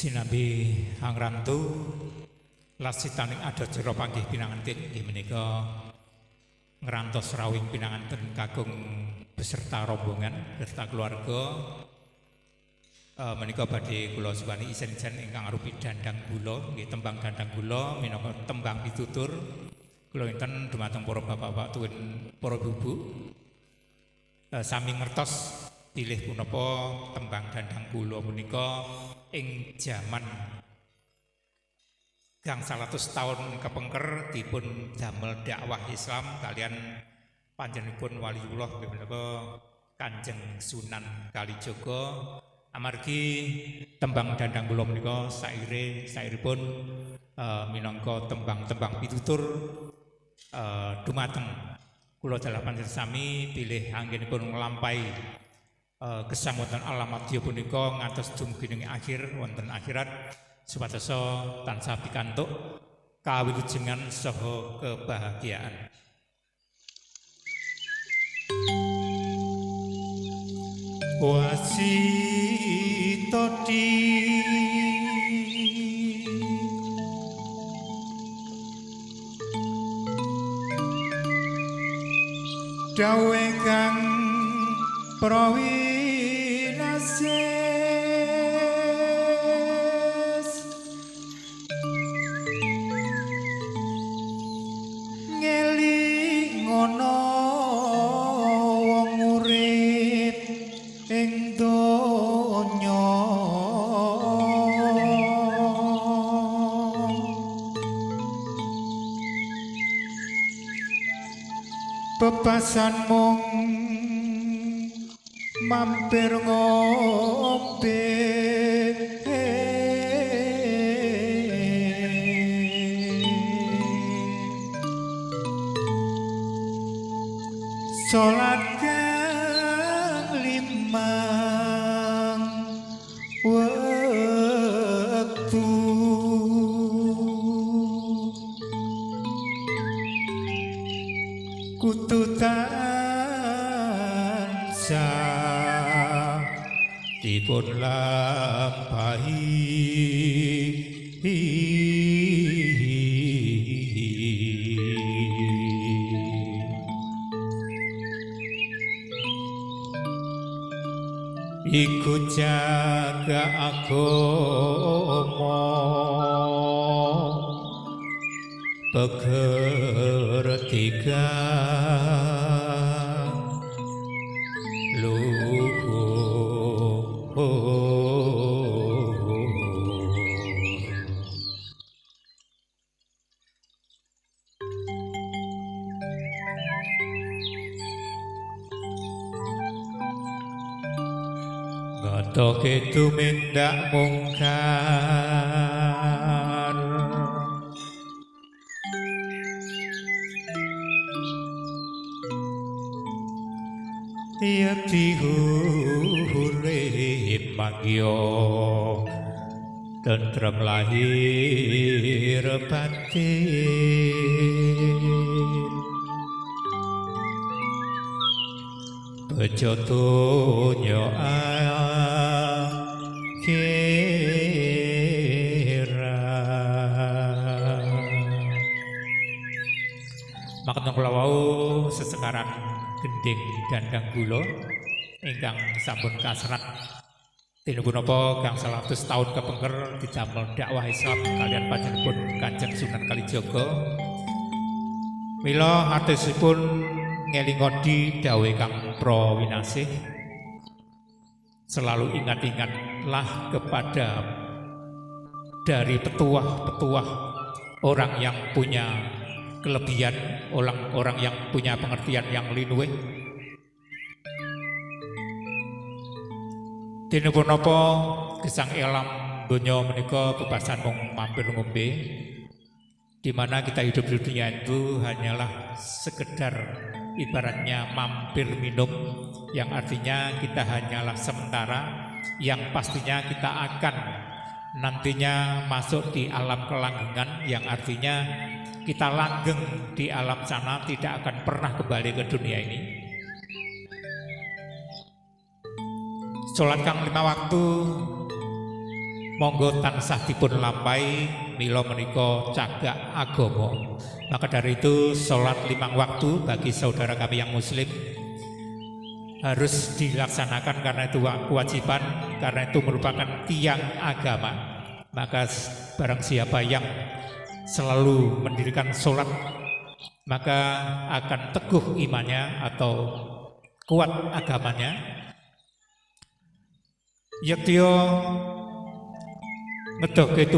Sinambi Angrantu lasitaning adat jero panggih pinanganten inggih menika ngrantos rawing pinanganten kakung beserta rombongan beserta keluarga menika badhe kula suwani isen-isen ingkang arupi dandang gula nggih tembang dandang gula minangka tembang pitutur kula enten dumateng para bapak-bapak tuwin para ibu sami ngertos pilih punapa tembang dandang gula menika ing jaman gangsal atus taun kepengker dipun damel dakwah Islam kalian panjenenganipun waliullah menika Kanjeng Sunan Kalijaga amargi tembang dandang kula menika sairipun minangka tembang-tembang pitutur dumateng kula dalapan sami pilih anggenipun nglampahi gesang wonten alam madya punika ngantos dumugi akhir wonten akhirat supados tansah pikantuk kawilujengan saha kebahagiaan. Wasitodi dawe kang prawinasis ngelingono wong urip ing donya bebasan mung mampir ngombe salat kang limang wektu kudu tansah dipun lampahi iku jaga agama pegertikan Toke tumindak mungkar yakti urip magya tentrem lahir batin bejo donya Makan kula wau sesekarang gending dandang gula ingkang sampun kasrat tinipun napa gangsal atus taun kepengker didamel dakwah Islam kalian panjenenganipun Kanjeng Sunan Kalijaga mila atusipun ngelingodi dawe kang prawinasih selalu ingat-ingatlah kepada dari petuah-petuah orang yang punya kelebihan, orang-orang yang punya pengertian yang linuwih. Dinipun napa gesang elam donya menika bebasan mung mampir ngombe di mana kita hidup di dunia itu hanyalah sekedar ibaratnya mampir minum yang artinya kita hanyalah sementara yang pastinya kita akan nantinya masuk di alam kelanggengan yang artinya kita langgeng di alam sana tidak akan pernah kembali ke dunia ini. Sholat kang 5 waktu monggo tansah dipun lampahi mila menika cagak agama. Maka dari itu sholat 5 waktu bagi saudara kami yang muslim harus dilaksanakan karena itu kewajiban, karena itu merupakan tiang agama. Maka barang siapa yang selalu mendirikan sholat maka akan teguh imannya atau kuat agamanya. Yektio ngedoke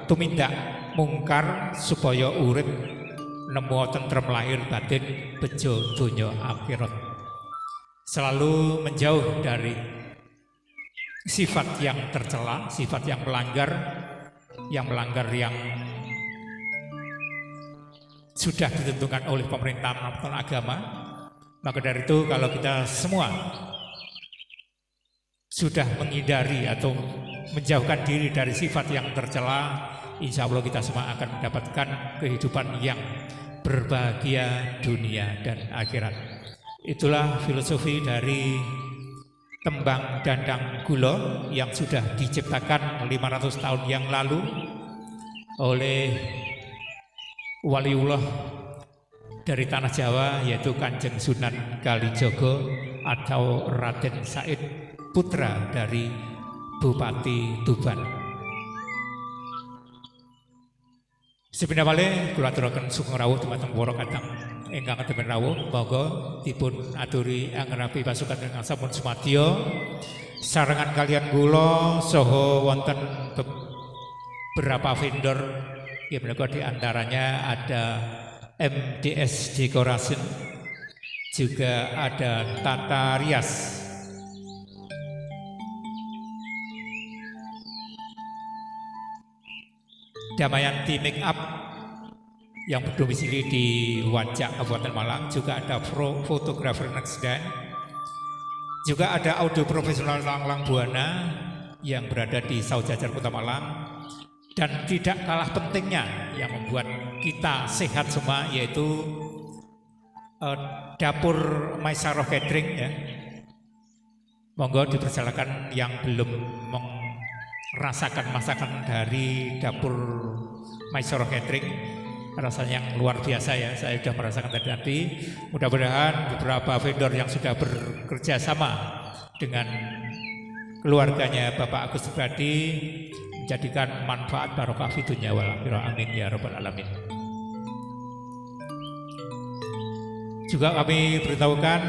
tumindak mungkar supaya urip nemu tentrem lahir batin bejo donya akhirat. Selalu menjauh dari sifat yang tercela, sifat yang melanggar yang sudah ditentukan oleh pemerintah maupun agama. Maka dari itu kalau kita semua sudah menghindari atau menjauhkan diri dari sifat yang tercela, insya Allah kita semua akan mendapatkan kehidupan yang berbahagia dunia dan akhirat. Itulah filosofi dari tembang Dandang Gulo yang sudah diciptakan 500 tahun yang lalu oleh waliullah dari tanah Jawa, yaitu Kanjeng Sunan Kalijogo atau Raden Said, putra dari Bupati Tuban. Sepindah malih kula aturaken sugeng rawuh dumateng para kadang ingkang kedemen rawuh, monggo dipun aturi anggenapi pasukan ingkang sampun sumadyo sarengan kalian kula saha wonten beberapa vendor. Ya, menika di antaranya ada MDS Decoration, juga ada Tata Rias, Damayanti Make Up yang berdomisili di Wajak, Kabupaten Malang, juga ada fotografer Nextdan, juga ada audio profesional Lang Buana yang berada di Saujajar Kota Malang. Dan tidak kalah pentingnya yang membuat kita sehat semua, yaitu dapur Maisaroh Catering ya. Monggo dipersilakan yang belum merasakan masakan dari dapur Maisaroh Catering, rasanya yang luar biasa ya. Saya sudah merasakan tadi. Mudah-mudahan beberapa vendor yang sudah bekerja sama dengan keluarganya Bapak Agus Subadi menjadikan manfaat barokah fi dunya wal akhirah, amin ya rabbal alamin. Juga kami beritahukan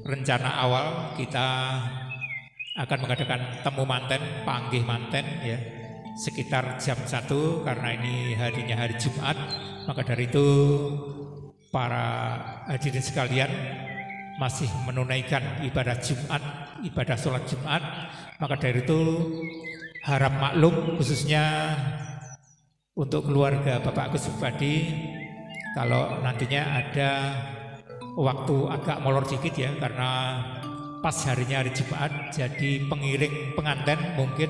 rencana awal kita akan mengadakan temu manten, panggih manten ya, sekitar jam 1 karena ini harinya hari Jumat. Maka dari itu para hadirin sekalian masih menunaikan ibadah Jumat, ibadah sholat Jumat. Maka dari itu harap maklum khususnya untuk keluarga Bapak Agus Subadi kalau nantinya ada waktu agak molor dikit ya, karena pas harinya hari Jumat, jadi pengiring pengantin mungkin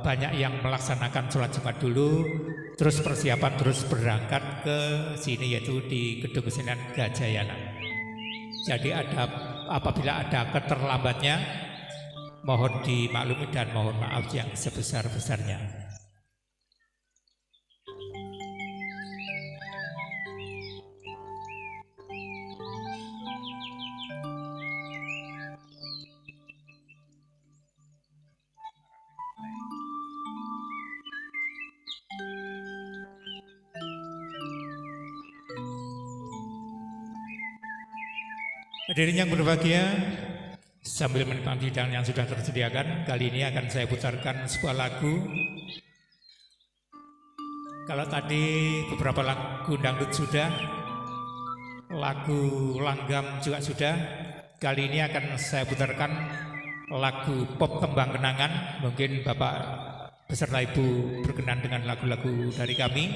banyak yang melaksanakan sholat Jumat dulu, terus persiapan terus berangkat ke sini yaitu di Gedung Kesenian Gajayana. Jadi apabila ada keterlambatnya, mohon dimaklumi dan mohon maaf yang sebesar-besarnya. Hadirin yang berbahagia, sambil menikmati hidangan yang sudah tersediakan, kali ini akan saya putarkan sebuah lagu. Kalau tadi beberapa lagu dangdut sudah, lagu langgam juga sudah, kali ini akan saya putarkan lagu pop tembang kenangan. Mungkin Bapak beserta Ibu berkenan dengan lagu-lagu dari kami.